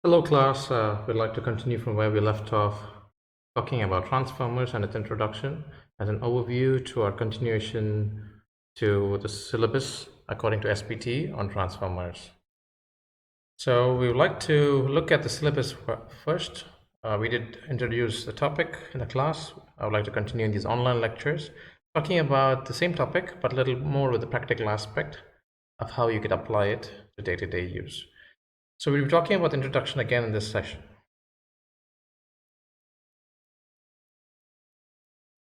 Hello class, we'd like to continue from where we left off, talking about transformers and its introduction as an overview to our continuation to the syllabus according to SPT on transformers. So we would like to look at the syllabus first. We did introduce the topic in the class. I would like to continue in these online lectures, talking about the same topic, but a little more with the practical aspect of how you could apply it to day-to-day use. So we'll be talking about the introduction again in this session.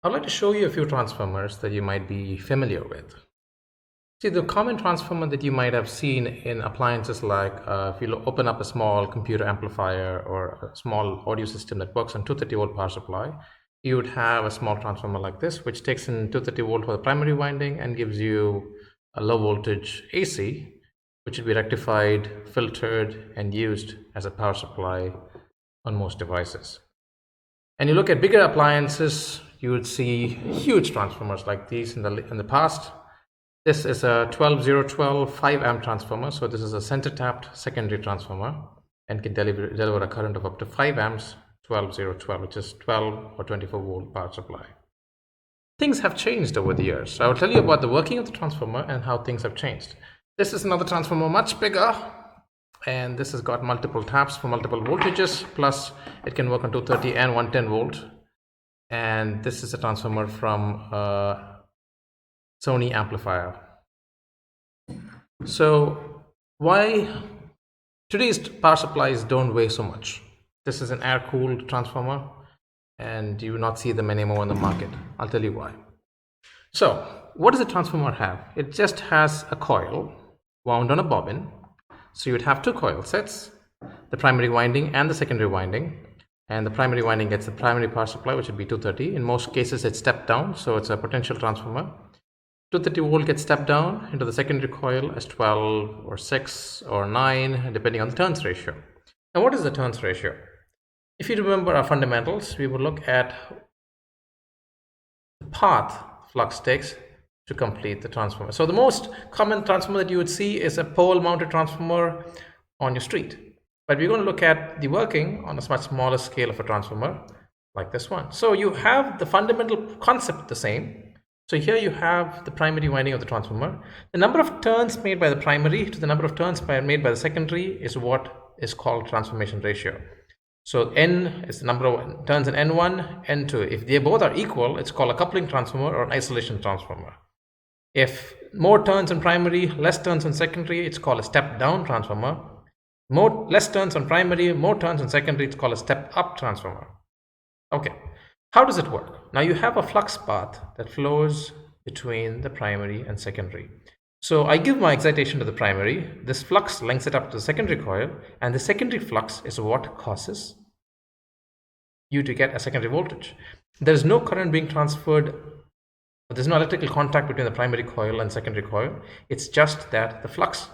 I'd like to show you a few transformers that you might be familiar with. See, the common transformer that you might have seen in appliances like if you open up a small computer amplifier or a small audio system that works on 230 volt power supply, you would have a small transformer like this, which takes in 230 volt for the primary winding and gives you a low voltage AC, which would be rectified, filtered, and used as a power supply on most devices. And you look at bigger appliances, you would see huge transformers like these in the past. This is a 12012 5 amp transformer. So this is a center tapped secondary transformer and can deliver a current of up to 5 amps 12012, which is 12 or 24 volt power supply. Things have changed over the years. So I will tell you about the working of the transformer and how things have changed. This is another transformer, much bigger, and this has got multiple taps for multiple voltages, plus it can work on 230 and 110 volt. And this is a transformer from Sony amplifier. So why today's power supplies don't weigh so much? This is an air-cooled transformer, and you will not see them anymore in the market. I'll tell you why. So what does a transformer have? It just has a coil wound on a bobbin. So you would have two coil sets, the primary winding and the secondary winding. And the primary winding gets the primary power supply, which would be 230. In most cases, it's stepped down, so it's a potential transformer. 230 volt gets stepped down into the secondary coil as 12 or 6 or 9, depending on the turns ratio. Now, what is the turns ratio? If you remember our fundamentals, we will look at the path flux takes to complete the transformer. So the most common transformer that you would see is a pole mounted transformer on your street. But we're going to look at the working on a much smaller scale of a transformer like this one. So you have the fundamental concept the same. So here you have the primary winding of the transformer. The number of turns made by the primary to the number of turns made by the secondary is what is called transformation ratio. So N is the number of turns in N1, N2. If they both are equal, it's called a coupling transformer or an isolation transformer. If more turns in primary, less turns in secondary, it's called a step down transformer. Less turns on primary, more turns on secondary, it's called a step up transformer. Okay, how does it work? Now you have a flux path that flows between the primary and secondary. So I give my excitation to the primary, this flux links it up to the secondary coil, and the secondary flux is what causes you to get a secondary voltage. There is no current being transferred. There's no electrical contact between the primary coil and secondary coil. It's just that the flux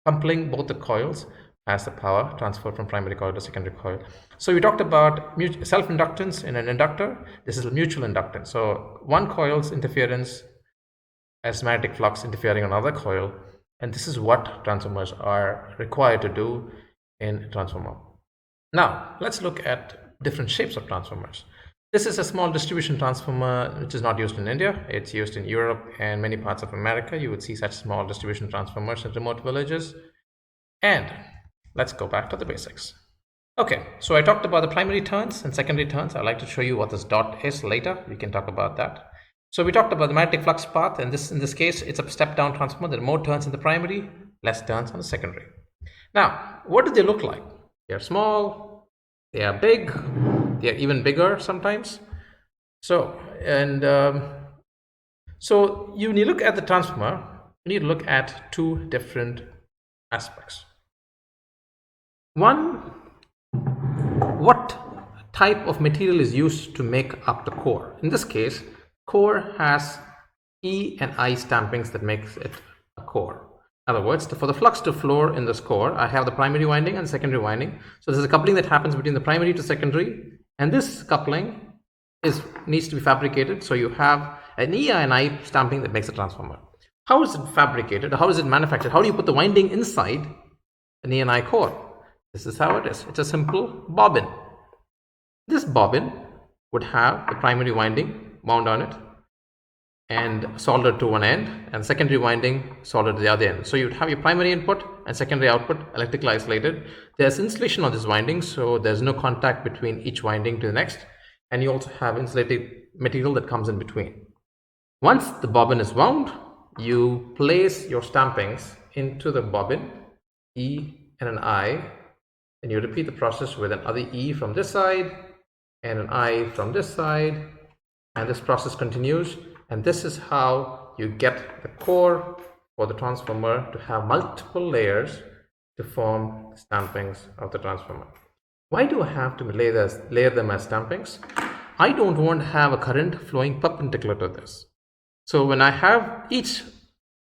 coupling both the coils has the power transferred from primary coil to secondary coil. So we talked about self-inductance in an inductor. This is a mutual inductance. So one coil's interference as magnetic flux interfering on another coil, and this is what transformers are required to do in a transformer. Now let's look at different shapes of transformers. This is a small distribution transformer which is not used in India. It's used in Europe and many parts of America. You would see such small distribution transformers in remote villages. And let's go back to the basics. Okay, so I talked about the primary turns and secondary turns. I'd like to show you what this dot is later. We can talk about that. So we talked about the magnetic flux path, and in this case, it's a step down transformer. There are more turns in the primary, less turns on the secondary. Now, what do they look like? They are small, they are big, they are even bigger sometimes. So, when you look at the transformer, you need to look at two different aspects. One, what type of material is used to make up the core? In this case, core has E and I stampings that makes it a core. In other words, for the flux to flow in this core, I have the primary winding and secondary winding. So there's a coupling that happens between the primary to secondary, and this coupling needs to be fabricated. So you have an E and I stamping that makes a transformer. How is it fabricated? How is it manufactured? How do you put the winding inside an E and I core? This is how it is. It's a simple bobbin. This bobbin would have the primary winding wound on it and soldered to one end, and secondary winding soldered to the other end. So you'd have your primary input and secondary output electrically isolated. There's insulation on this winding, so there's no contact between each winding to the next, and you also have insulated material that comes in between. Once the bobbin is wound, you place your stampings into the bobbin, E and an I, and you repeat the process with another E from this side and an I from this side, and this process continues. And this is how you get the core for the transformer to have multiple layers to form the stampings of the transformer. Why do I have to layer them as stampings? I don't want to have a current flowing perpendicular to this. So when I have each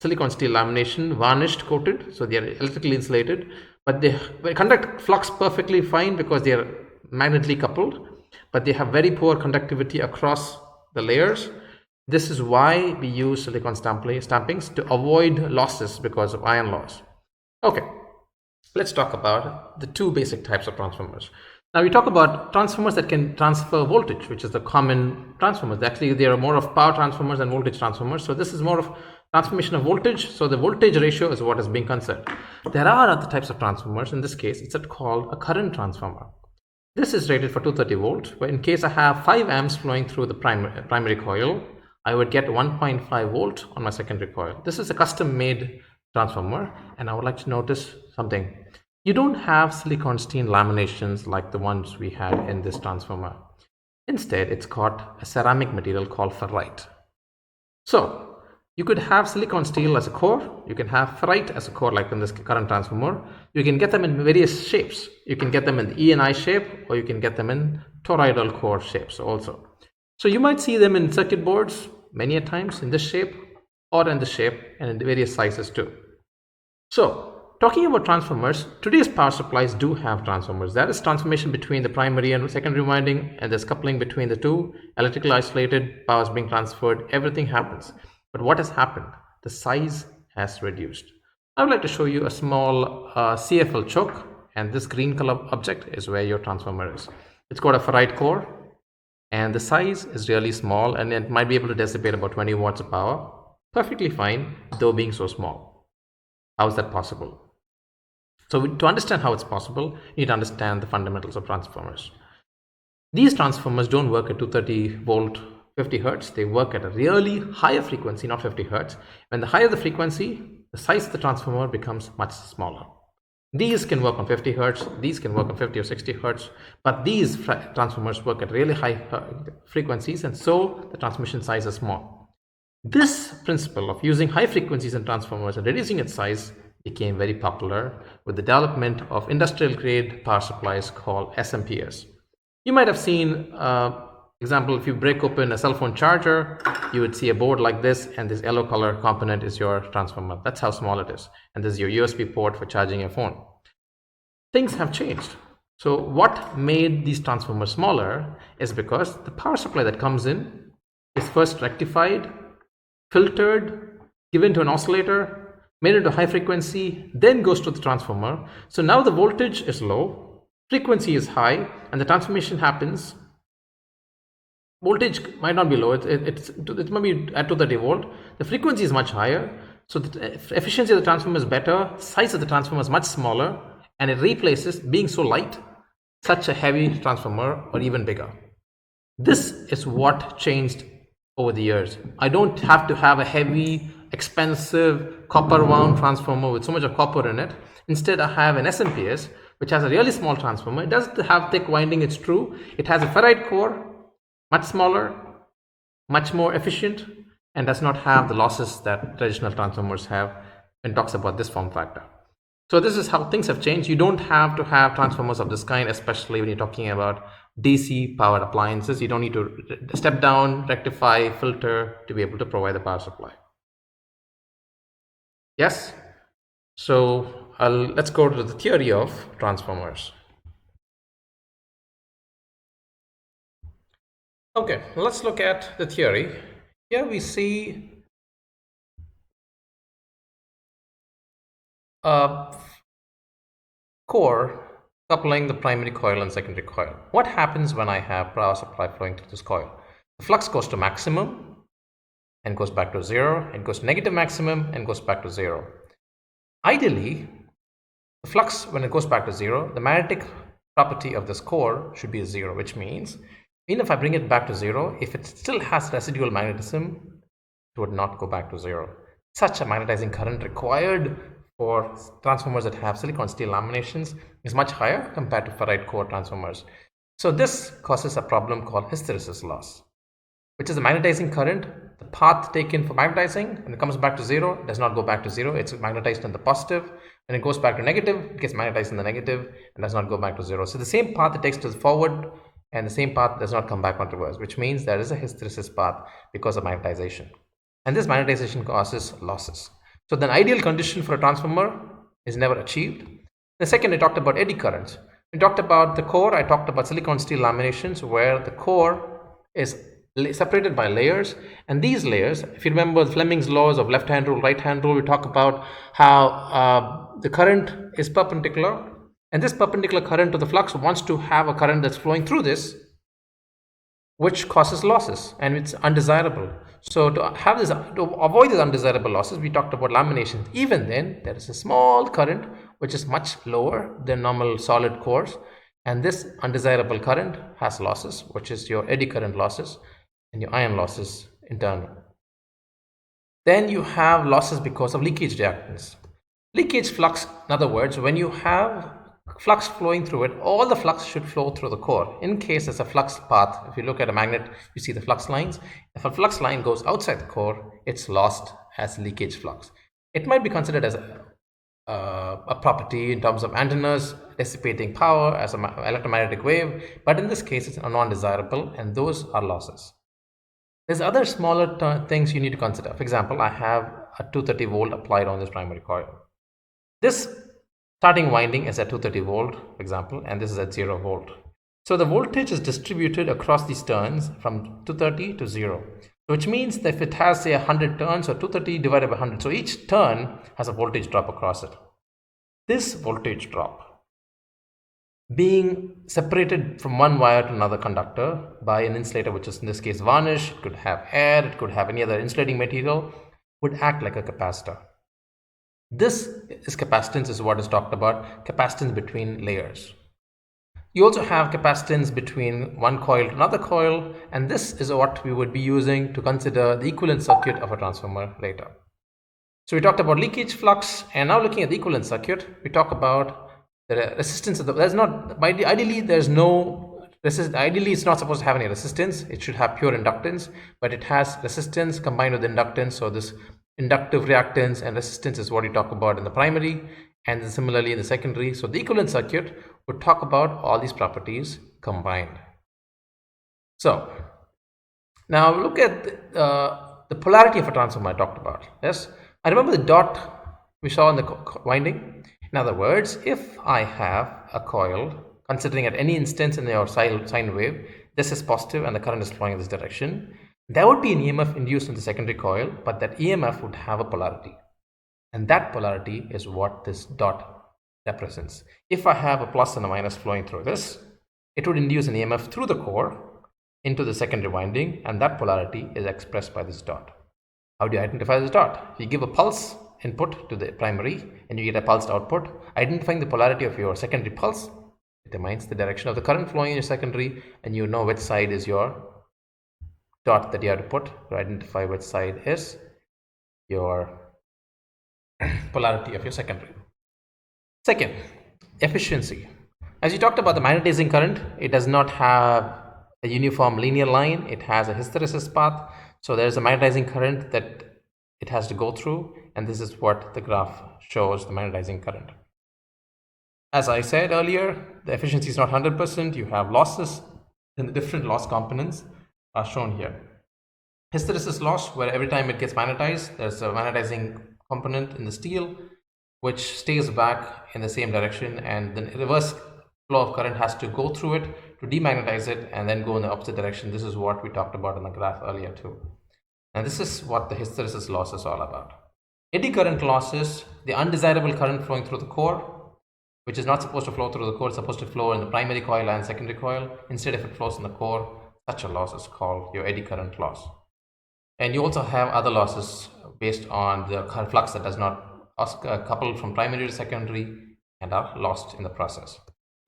silicon steel lamination varnished, coated, so they are electrically insulated, but they conduct flux perfectly fine because they are magnetically coupled, but they have very poor conductivity across the layers. This is why we use silicon stampings to avoid losses because of iron loss. Okay, let's talk about the two basic types of transformers. Now we talk about transformers that can transfer voltage, which is the common transformers. Actually, there are more of power transformers and voltage transformers. So this is more of transformation of voltage. So the voltage ratio is what is being considered. There are other types of transformers. In this case, it's called a current transformer. This is rated for 230 volts, but in case I have 5 amps flowing through the primary coil, I would get 1.5 volt on my secondary coil. This is a custom made transformer, and I would like to notice something. You don't have silicon steel laminations like the ones we had in this transformer. Instead, it's got a ceramic material called ferrite. So you could have silicon steel as a core, you can have ferrite as a core like in this current transformer. You can get them in various shapes. You can get them in the E and I shape, or you can get them in toroidal core shapes also. So you might see them in circuit boards many a times in this shape or in this shape, and in various sizes too. So talking about transformers, today's power supplies do have transformers. There is transformation between the primary and secondary winding, and there's coupling between the two, electrically isolated, power is being transferred, everything happens. But what has happened? The size has reduced. I would like to show you a small CFL choke, and this green color object is where your transformer is. It's got a ferrite core, and the size is really small, and it might be able to dissipate about 20 watts of power. Perfectly fine, though being so small. How is that possible? So to understand how it's possible, you need to understand the fundamentals of transformers. These transformers don't work at 230 volt 50 hertz. They work at a really higher frequency, not 50 hertz. When the higher the frequency, the size of the transformer becomes much smaller. These can work on 50 hertz, these can work on 50 or 60 hertz, but these transformers work at really high frequencies, and so the transmission size is small. This principle of using high frequencies in transformers and reducing its size became very popular with the development of industrial grade power supplies called SMPS. You might have seen, example, if you break open a cell phone charger, you would see a board like this, and this yellow color component is your transformer. That's how small it is. And this is your USB port for charging your phone. Things have changed. So what made these transformers smaller is because the power supply that comes in is first rectified, filtered, given to an oscillator, made into high frequency, then goes to the transformer. So now the voltage is low, frequency is high, and the transformation happens. Voltage might not be low, it might be at 230 volt. The frequency is much higher, so the efficiency of the transformer is better, size of the transformer is much smaller, and it replaces, being so light, such a heavy transformer or even bigger. This is what changed over the years. I don't have to have a heavy, expensive copper wound transformer with so much of copper in it. Instead, I have an SMPS, which has a really small transformer. It doesn't have thick winding, it's true. It has a ferrite core, much smaller, much more efficient, and does not have the losses that traditional transformers have when it talks about this form factor. So this is how things have changed. You don't have to have transformers of this kind, especially when you're talking about DC powered appliances. You don't need to step down, rectify, filter to be able to provide the power supply. Yes? So let's go to the theory of transformers. Okay, let's look at the theory. Here we see a core coupling the primary coil and secondary coil. What happens when I have power supply flowing through this coil? The flux goes to maximum and goes back to zero, and goes to negative maximum and goes back to zero. Ideally, the flux, when it goes back to zero, the magnetic property of this core should be zero, which means even if I bring it back to zero, if it still has residual magnetism, it would not go back to zero. Such a magnetizing current required for transformers that have silicon steel laminations is much higher compared to ferrite core transformers. So this causes a problem called hysteresis loss, which is the magnetizing current, the path taken for magnetizing, when it comes back to zero, it does not go back to zero, it's magnetized in the positive. When it goes back to negative, it gets magnetized in the negative and does not go back to zero. So the same path it takes to the forward and the same path does not come back on reverse, which means there is a hysteresis path because of magnetization. And this magnetization causes losses. So the ideal condition for a transformer is never achieved. The second, I talked about eddy currents. We talked about the core, I talked about silicon steel laminations where the core is separated by layers, and these layers, if you remember Fleming's laws of left hand rule, right hand rule, we talk about how the current is perpendicular, and this perpendicular current to the flux wants to have a current that's flowing through this, which causes losses, and it's undesirable. So to avoid these undesirable losses, we talked about laminations. Even then, there is a small current which is much lower than normal solid cores, and this undesirable current has losses, which is your eddy current losses and your ion losses in turn. Then you have losses because of leakage reactance. Leakage flux, in other words, when you have flux flowing through it, all the flux should flow through the core. In case there's a flux path, if you look at a magnet, you see the flux lines. If a flux line goes outside the core, it's lost as leakage flux. It might be considered as a property in terms of antennas dissipating power as an electromagnetic wave, but in this case it's non-desirable, and those are losses. There's other smaller things you need to consider. For example, I have a 230 volt applied on this primary coil. This starting winding is at 230 volt, for example, and this is at 0 volt. So the voltage is distributed across these turns from 230 to 0, which means that if it has, say, 100 turns, or 230 divided by 100, so each turn has a voltage drop across it. This voltage drop being separated from one wire to another conductor by an insulator, which is in this case varnish, it could have air, it could have any other insulating material, would act like a capacitor. This is capacitance, is what is talked about, capacitance between layers. You also have capacitance between one coil to another coil, and this is what we would be using to consider the equivalent circuit of a transformer later. So we talked about leakage flux, and now looking at the equivalent circuit, we talk about the resistance of ideally it's not supposed to have any resistance. It should have pure inductance, but it has resistance combined with inductance. So this inductive reactance and resistance is what we talk about in the primary, and then similarly in the secondary. So the equivalent circuit would talk about all these properties combined. So now look at the polarity of a transformer I talked about. Yes, I remember the dot we saw in the winding. In other words, if I have a coil, considering at any instance in your sine wave, this is positive and the current is flowing in this direction, there would be an EMF induced in the secondary coil, but that EMF would have a polarity. And that polarity is what this dot represents. If I have a plus and a minus flowing through this, it would induce an EMF through the core into the secondary winding, and that polarity is expressed by this dot. How do you identify this dot? You give a pulse input to the primary and you get a pulsed output. Identifying the polarity of your secondary pulse determines the direction of the current flowing in your secondary, and you know which side is your dot that you have to put to identify which side is your polarity of your secondary. Second, efficiency. As you talked about the magnetizing current, it does not have a uniform linear line. It has a hysteresis path. So there's a magnetizing current that it has to go through, and this is what the graph shows, the magnetizing current. As I said earlier, the efficiency is not 100%. You have losses, and the different loss components are shown here. Hysteresis loss, where every time it gets magnetized, there's a magnetizing component in the steel which stays back in the same direction, and the reverse flow of current has to go through it to demagnetize it and then go in the opposite direction. This is what we talked about in the graph earlier too. And this is what the hysteresis loss is all about. Eddy current losses, the undesirable current flowing through the core, which is not supposed to flow through the core. It's supposed to flow in the primary coil and secondary coil. Instead, if it flows in the core, such a loss is called your eddy current loss. And you also have other losses based on the current flux that does not couple from primary to secondary and are lost in the process.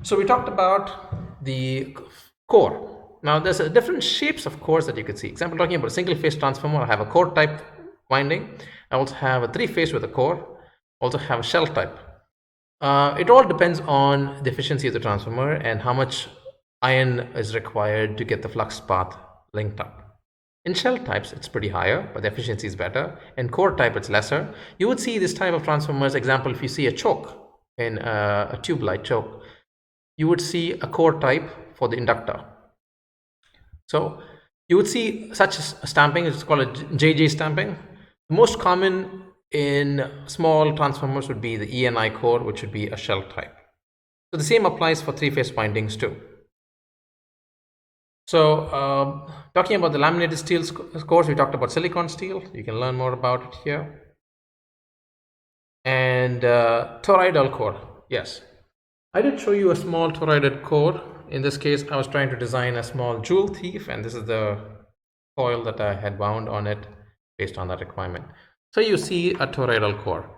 So we talked about the core. Now there's different shapes of cores that you could see. Example, talking about a single phase transformer, I have a core type winding. I also have a 3-phase with a core. Also have a shell type. It all depends on the efficiency of the transformer and how much iron is required to get the flux path linked up. In shell types, it's pretty higher, but the efficiency is better. In core type, it's lesser. You would see this type of transformers. Example, if you see a choke in a tube light choke, you would see a core type for the inductor. So you would see such stamping. It's called a JJ stamping. The most common in small transformers would be the ENI core, which would be a shell type. So the same applies for 3-phase windings too. So talking about the laminated steel cores, we talked about silicon steel. You can learn more about it here. And toroidal core, yes. I did show you a small toroidal core. In this case, I was trying to design a small jewel thief, and this is the coil that I had wound on it based on that requirement. So you see a toroidal core.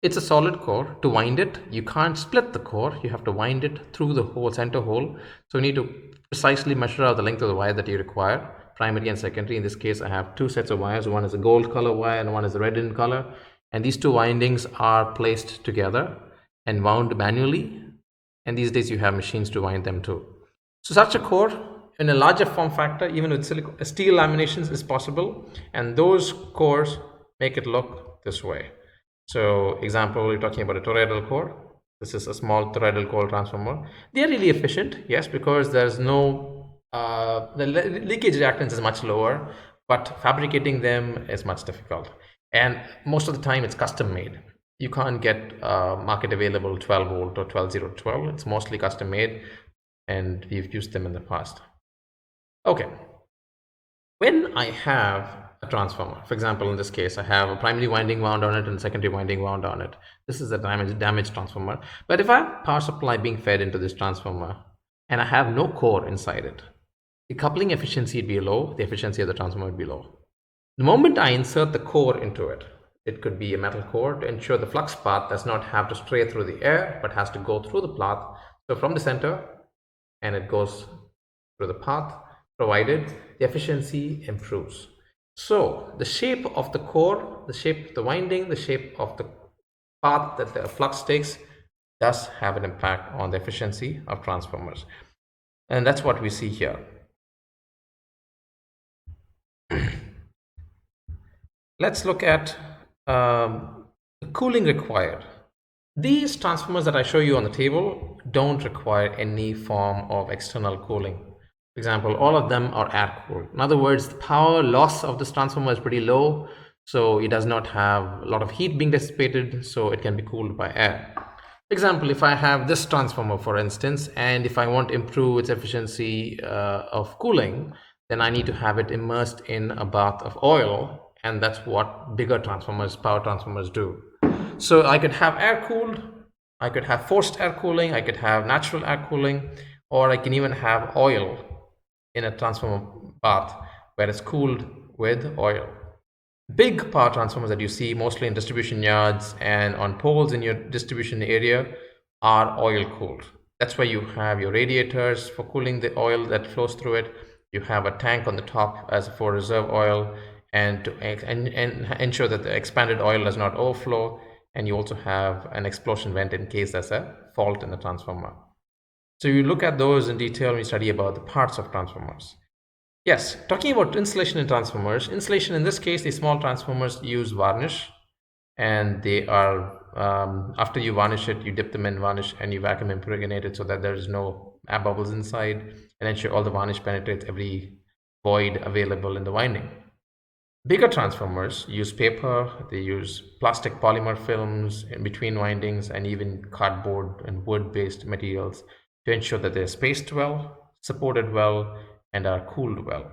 It's a solid core. To wind it, you can't split the core. You have to wind it through the hole, center hole. So you need to precisely measure out the length of the wire that you require, primary and secondary. In this case, I have 2 sets of wires. One is a gold color wire and one is a red in color. And these 2 windings are placed together and wound manually. And these days you have machines to wind them too. So such a core in a larger form factor, even with steel laminations, is possible. And those cores make it look this way. So example, we're talking about a toroidal core. This is a small toroidal core transformer. They are really efficient, yes, because there's no, the leakage reactance is much lower, but fabricating them is much difficult. And most of the time it's custom made. You can't get market available 12 volt or 12012. It's mostly custom made, and we've used them in the past. Okay. When I have a transformer, for example, in this case, I have a primary winding wound on it and secondary winding wound on it. This is a damaged transformer. But if I have power supply being fed into this transformer and I have no core inside it, the coupling efficiency would be low, the efficiency of the transformer would be low. The moment I insert the core into it, it could be a metal core to ensure the flux path does not have to stray through the air, but has to go through the path. So from the center, and it goes through the path provided, the efficiency improves. So the shape of the core, the shape of the winding, the shape of the path that the flux takes does have an impact on the efficiency of transformers. And that's what we see here. Let's look at the cooling required. These transformers that I show you on the table don't require any form of external cooling. For example, all of them are air cooled. In other words, the power loss of this transformer is pretty low, so it does not have a lot of heat being dissipated, so it can be cooled by air. For example, if I have this transformer, for instance, and if I want to improve its efficiency of cooling, then I need to have it immersed in a bath of oil, and that's what bigger transformers, power transformers do. So I could have air cooled, I could have forced air cooling, I could have natural air cooling, or I can even have oil in a transformer bath where it's cooled with oil. Big power transformers that you see mostly in distribution yards and on poles in your distribution area are oil cooled. That's why you have your radiators for cooling the oil that flows through it. You have a tank on the top as for reserve oil and to ensure that the expanded oil does not overflow. And you also have an explosion vent in case there's a fault in the transformer. So you look at those in detail when you study about the parts of transformers. Yes, talking about insulation in transformers, insulation in this case, the small transformers use varnish, and they are, after you varnish it, you dip them in varnish and you vacuum impregnate it so that there is no air bubbles inside, and ensure all the varnish penetrates every void available in the winding. Bigger transformers use paper, they use plastic polymer films in between windings, and even cardboard and wood-based materials to ensure that they're spaced well, supported well, and are cooled well.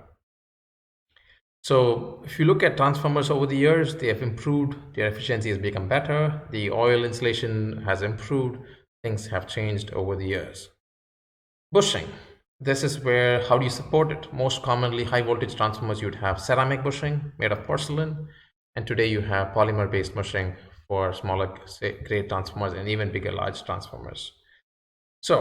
So if you look at transformers over the years, they have improved, their efficiency has become better, the oil insulation has improved, things have changed over the years. Bushing. This is where, how do you support it? Most commonly, high voltage transformers, you'd have ceramic bushing made of porcelain. And today you have polymer based bushing for smaller grade transformers and even bigger large transformers. So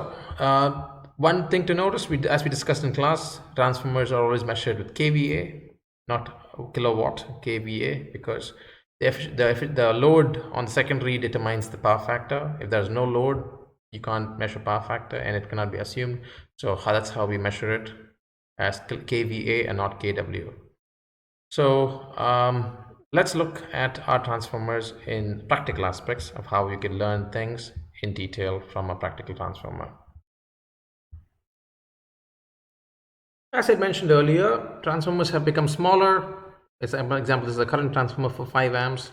one thing to notice, as we discussed in class, transformers are always measured with kVA, not kilowatt, kVA, because the load on the secondary determines the power factor. If there's no load, you can't measure power factor and it cannot be assumed. So that's how we measure it, as kVA and not kW. So let's look at our transformers in practical aspects of how you can learn things in detail from a practical transformer. As I mentioned earlier, transformers have become smaller. As an example, this is a current transformer for 5 amps.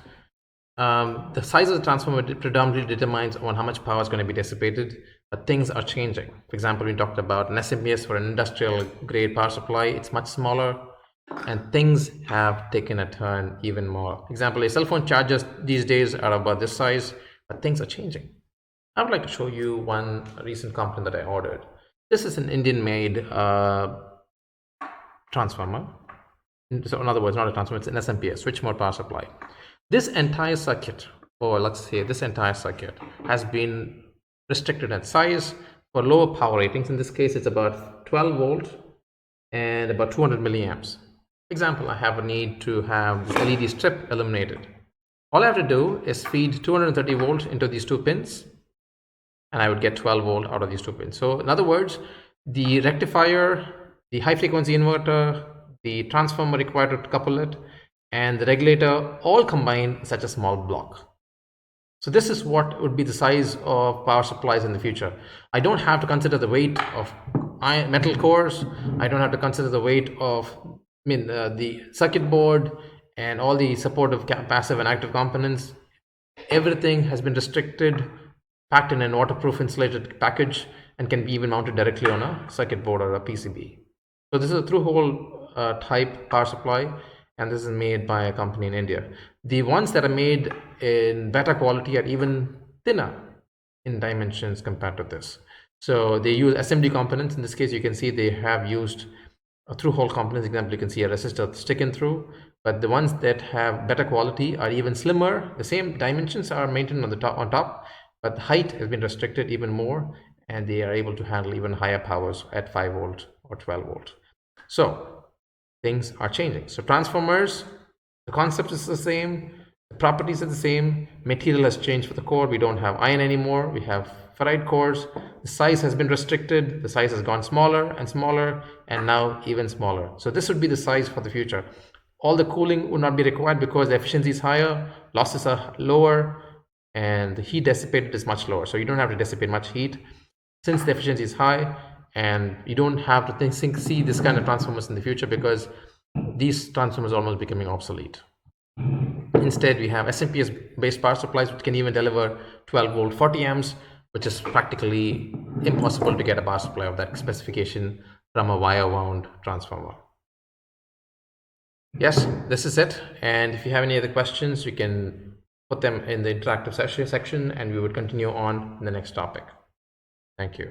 The size of the transformer predominantly determines on how much power is going to be dissipated, but things are changing. For example, we talked about an SMPS for an industrial grade power supply. It's much smaller, and things have taken a turn even more. For example, a cell phone chargers these days are about this size, but things are changing. I would like to show you one recent component that I ordered. This is an Indian-made transformer. So in other words, not a transformer, it's an SMPS, switch mode power supply. This entire circuit, or let's say this entire circuit, has been restricted in size for lower power ratings. In this case, it's about 12 volts and about 200 milliamps. For example, I have a need to have this LED strip illuminated. All I have to do is feed 230 volts into these two pins, and I would get 12 volt out of these two pins. So in other words, the rectifier, the high frequency inverter, the transformer required to couple it, and the regulator all combined in such a small block. So this is what would be the size of power supplies in the future. I don't have to consider the weight of metal cores. I don't have to consider the weight of the circuit board and all the supportive passive and active components. Everything has been restricted, packed in a waterproof insulated package, and can be even mounted directly on a circuit board or a PCB. So this is a through-hole type power supply, and this is made by a company in India. The ones that are made in better quality are even thinner in dimensions compared to this. So they use SMD components. In this case, you can see they have used through-hole components. Example, you can see a resistor sticking through, but the ones that have better quality are even slimmer. The same dimensions are maintained on top, but the height has been restricted even more, and they are able to handle even higher powers at 5 volt or 12 volt. So things are changing. So transformers, the concept is the same, the properties are the same, material has changed for the core. We don't have iron anymore, we have ferrite cores. The size has been restricted, the size has gone smaller and smaller, and now even smaller. So this would be the size for the future. All the cooling would not be required because the efficiency is higher, losses are lower, and the heat dissipated is much lower. So you don't have to dissipate much heat since the efficiency is high, and you don't have to see this kind of transformers in the future because these transformers are almost becoming obsolete. Instead, we have SMPS based power supplies which can even deliver 12 volt 40 amps, which is practically impossible to get a power supply of that specification from a wire wound transformer. Yes, this is it. And if you have any other questions, you can put them in the interactive section and we would continue on in the next topic. Thank you.